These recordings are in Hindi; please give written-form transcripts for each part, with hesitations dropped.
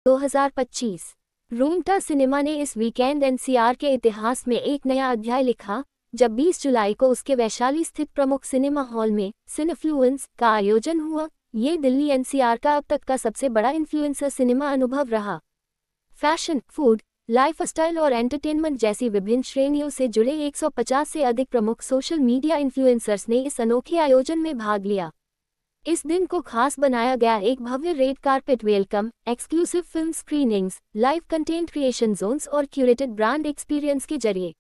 2025 रूमटा सिनेमा ने इस वीकेंड एनसीआर के इतिहास में एक नया अध्याय लिखा, जब 20 जुलाई को उसके वैशाली स्थित प्रमुख सिनेमा हॉल में सिनेफ्लुएंस का आयोजन हुआ। ये दिल्ली एनसीआर का अब तक का सबसे बड़ा इन्फ्लुएंसर सिनेमा अनुभव रहा। फैशन, फूड, लाइफस्टाइल और एंटरटेनमेंट जैसी विभिन्न श्रेणियों से जुड़े 150 से अधिक प्रमुख सोशल मीडिया इन्फ्लुएंसर्स ने इस अनोखे आयोजन में भाग लिया। इस दिन को खास बनाया गया एक भव्य red carpet welcome, exclusive film screenings, live content creation zones और क्यूरेटेड ब्रांड एक्सपीरियंस के जरिए।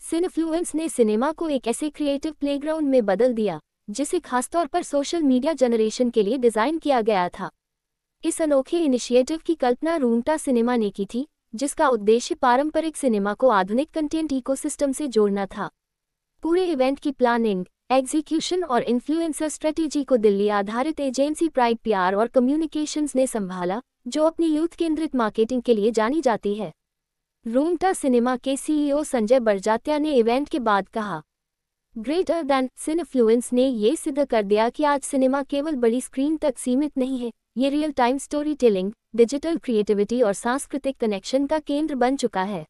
सिनेफ्लुएंस ने सिनेमा को एक ऐसे क्रिएटिव प्लेग्राउंड में बदल दिया, जिसे खासतौर पर सोशल मीडिया जनरेशन के लिए डिज़ाइन किया गया था। इस अनोखे इनिशिएटिव की कल्पना रूमटा सिनेमा ने की थी, जिसका उद्देश्य पारंपरिक सिनेमा को आधुनिक कंटेंट इकोसिस्टम से जोड़ना था। पूरे इवेंट की प्लानिंग, एग्जीक्यूशन और इन्फ्लुएंसर स्ट्रेटेजी को दिल्ली आधारित एजेंसी प्राइड पीआर और कम्युनिकेशंस ने संभाला, जो अपनी यूथ केंद्रित मार्केटिंग के लिए जानी जाती है। रूमटा सिनेमा के सीईओ संजय बड़जात्या ने इवेंट के बाद कहा, ग्रेटर दैन सिनेफ्लुएंस ने ये सिद्ध कर दिया कि आज सिनेमा केवल बड़ी स्क्रीन तक सीमित नहीं है, ये real time story telling, digital creativity और सांस्कृतिक कनेक्शन का केंद्र बन चुका है।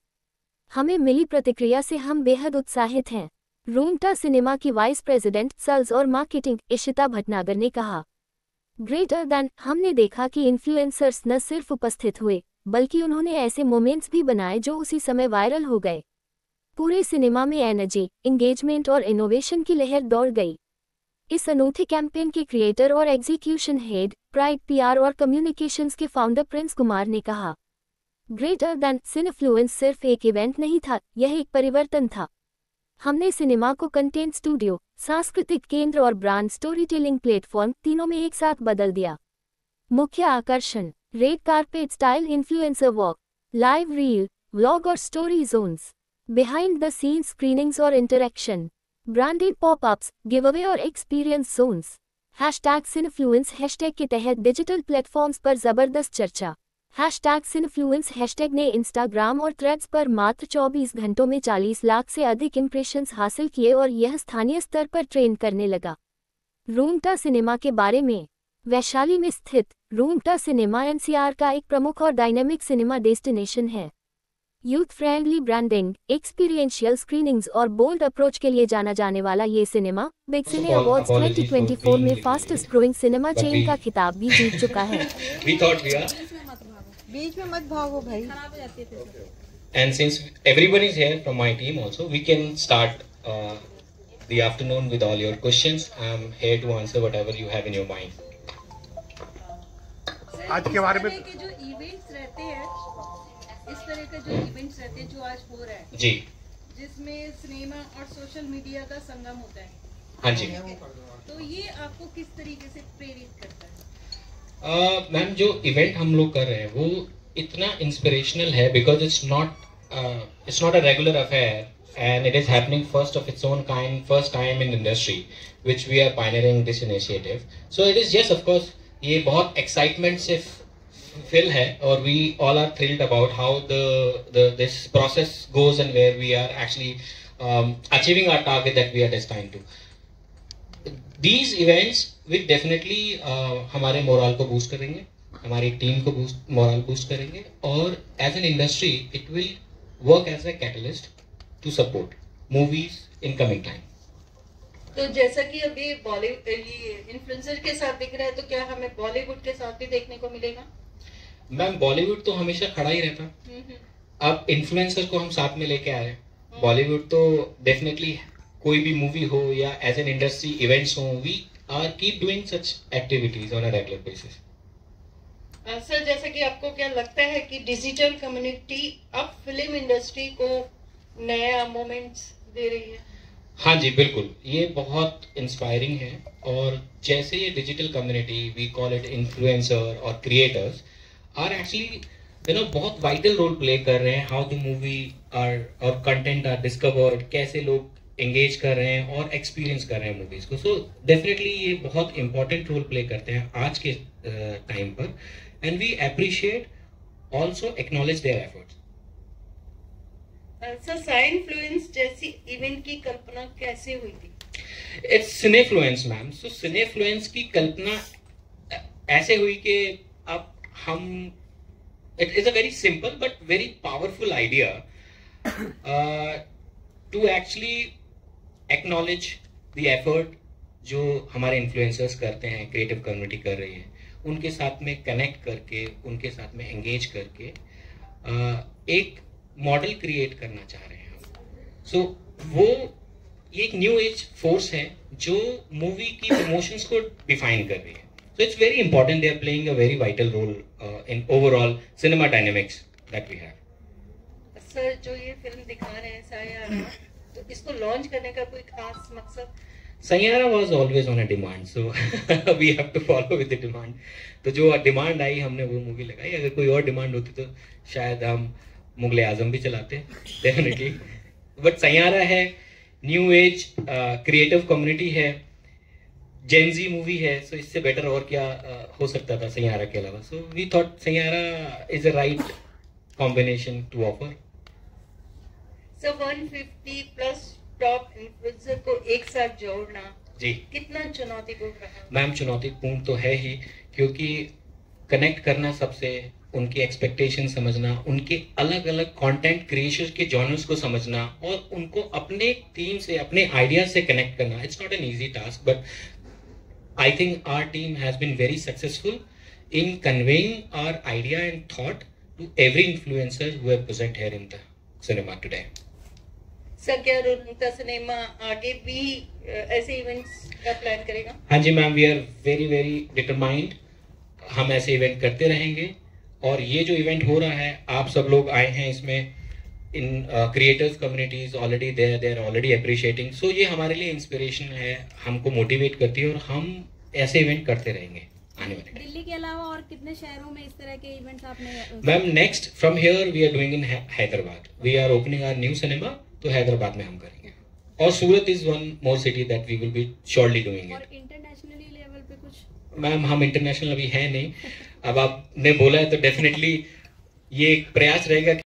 हमें मिली प्रतिक्रिया से हम बेहद उत्साहित हैं। रूमटा सिनेमा की वाइस प्रेसिडेंट सेल्स और मार्केटिंग इशिता भटनागर ने कहा, ग्रेटर दैन हमने देखा कि इन्फ्लुएंसर्स न सिर्फ उपस्थित हुए, बल्कि उन्होंने ऐसे मोमेंट्स भी बनाए जो उसी समय वायरल हो गए। पूरे सिनेमा में एनर्जी, एंगेजमेंट और इनोवेशन की लहर दौड़ गई। इस अनूठे कैंपेन के क्रिएटर और एग्जीक्यूशन हेड, प्राइड पीआर और कम्युनिकेशंस के फाउंडर प्रिंस कुमार ने कहा, ग्रेटर दैन सिनेफ्लुएंस सिर्फ एक इवेंट नहीं था, यह एक परिवर्तन था। हमने सिनेमा को कंटेंट स्टूडियो, सांस्कृतिक केंद्र और ब्रांड स्टोरी टेलिंग प्लेटफॉर्म तीनों में एक साथ बदल दिया। मुख्य आकर्षण, red carpet style influencer walk, live reel, vlog और story zones, behind the scenes screenings और इंटरेक्शन, ब्रांडेड पॉपअप्स, गिवअवे और एक्सपीरियंस जोन्स। #सिनेफ्लुएंस हैशटैग के तहत डिजिटल प्लेटफॉर्म्स पर जबरदस्त चर्चा। #सिनेफ्लुएंस हैशटैग ने इंस्टाग्राम और थ्रेड्स पर मात्र 24 घंटों में 40 लाख से अधिक इंप्रेशंस हासिल किए और यह स्थानीय स्तर पर ट्रेंड करने लगा। रूमटा सिनेमा के बारे में, वैशाली में स्थित रूमटा सिनेमा एनसीआर का एक प्रमुख और डायनेमिक सिनेमा डेस्टिनेशन है। Youth friendly branding, experiential screenings और बोल्ड अप्रोच के लिए जाना जाने वाला ये सिनेमा बिग सिने अवार्ड्स 2024 में फास्टेस्ट ग्रोइंग सिनेमा चेन का खिताब भी जीत चुका है। बीच में मत भागो भाई। And since everyone is here from my team also, we can start the afternoon with all your questions. I'm here to answer whatever you have in your mind. आज के बारे में जो इवेंट्स रहते हैं, इस तरह के जो इवेंट्स रहते हैं जो आज हो रहा है जी, जिसमें सिनेमा और सोशल मीडिया का संगम होता है, हाँ जी, तो ये आपको किस तरीके से प्रेरित करता है? मैम जो इवेंट हम लोग कर रहे हैं वो इतना इंस्पिरेशनल है because it's not a regular affair and it is happening first of its own kind, first time in industry which we are pioneering this initiative. So it is, yes of course, ये बहुत एक्साइटमेंट से फिल है और we all are thrilled about how this process goes and where we are actually achieving our target that we are destined to. These events will definitely हमारे मोरल को बूस्ट करेंगे, हमारी टीम को मोरल बूस्ट करेंगे और as an industry it will work as a catalyst to support movies in coming time. तो जैसा कि अभी बॉलीवुड इन्फ्लुएंसर के साथ दिख रहा है, तो क्या हमें बॉलीवुड के साथ भी देखने को मिलेगा? मैम बॉलीवुड तो हमेशा खड़ा ही रहता, अब इन्फ्लुएंसर को हम साथ में लेके आ रहे हैं। बॉलीवुड तो डेफिनेटली कोई भी मूवी हो या एज एन इंडस्ट्री इवेंट्स हो, we are keep doing such activities on a regular basis. Sir, जैसा कि आपको क्या लगता है कि डिजिटल कम्युनिटी अब फिल्म इंडस्ट्री को नया मोमेंट्स दे रही है? हाँ जी, बिल्कुल, ये बहुत इंस्पायरिंग है और जैसे ये digital community, we call it influencer और क्रिएटर्स, आर एक्चुअली बहुत वाइटल रोल प्ले कर रहे हैं। हाउ द मूवी आर और कंटेंट आर डिस्कवर्ड, कैसे लोग एंगेज कर रहे हैं और एक्सपीरियंस कर रहे हैं मूवीज को। सो डेफिनेटली ये बहुत इंपॉर्टेंट रोल प्ले करते हैं आज के टाइम पर and we appreciate also acknowledge their efforts. Sir, Cinefluence जैसी इवेंट की कल्पना कैसे हुई थी? It's सिनेफ्लुएंस ma'am. सो सिनेफ्लुएंस की कल्पना ऐसे हुई कि अब हम it is a very simple but very powerful idea to actually acknowledge the effort जो हमारे इन्फ्लुएंसर्स करते हैं, क्रिएटिव कम्युनिटी कर रही है, उनके साथ में कनेक्ट करके, उनके साथ में एंगेज करके एक मॉडल क्रिएट करना चाह रहे हैं हम. सो वो ये एक न्यू एज फोर्स है जो मूवी की प्रमोशंस को डिफाइन कर रही है. So it's very important. They are playing a very vital role in overall cinema dynamics that we have. Sir जो ये फिल्म दिखा रहे हैं सैयारा, तो इसको लॉन्च करने का कोई खास मकसद? Saiyaara was always on a demand, so we have to follow with the demand. तो जो डिमांड आई हमने वो मूवी लगाई. अगर कोई और डिमांड होती तो शायद हम मुगले आजम भी चलाते, डेफिनेटली. बट सैयारा है, न्यू एज क्रिएटिव कम्युनिटी है, जेनजी मूवी है, सो इससे बेटर और क्या हो सकता था सैयारा के अलावा. So we thought Saiyaara is a right combination to offer. So 150 plus top influencer को एक साथ जोड़ना जी कितना चुनौतीपूर्ण रहा? मैम चुनौतीपूर्ण तो है ही, क्योंकि कनेक्ट करना सबसे, उनकी एक्सपेक्टेशन समझना, उनके अलग अलग कंटेंट क्रिएशन के जॉनर्स को समझना और उनको अपने टीम से, अपने आइडिया से कनेक्ट करना. It's not an easy task, but I think our team has been very successful in conveying our idea and thought to every influencer who are present here in the cinema today. Sir क्या रोनता सिनेमा आगे भी ऐसे इवेंट्स का प्लान करेगा? हाँ जी ma'am, we are very very determined. हम ऐसे इवेंट करते रहेंगे और ये जो इवेंट हो रहा है, आप सब लोग आए हैं इसमें, इन creators communities already they are already appreciating. So ये हमारे लिए इंस्पिरेशन है, हमको मोटिवेट करती है और हम ऐसे इवेंट करते रहेंगे आने वाले. दिल्ली के अलावा और कितने शहरों में इस तरह के इवेंट्स आपने? Ma'am next from here we are doing in Hyderabad. We are opening our new cinema, तो हैदराबाद में हम करेंगे. और Surat is one more city that we will be surely doing it. और इंटरनेशनली लेवल पे कुछ? मैम हम इंटरनेशनल अभी है नहीं. अब आपने बोला है तो डेफिनेटली ये एक प्रयास रहेगा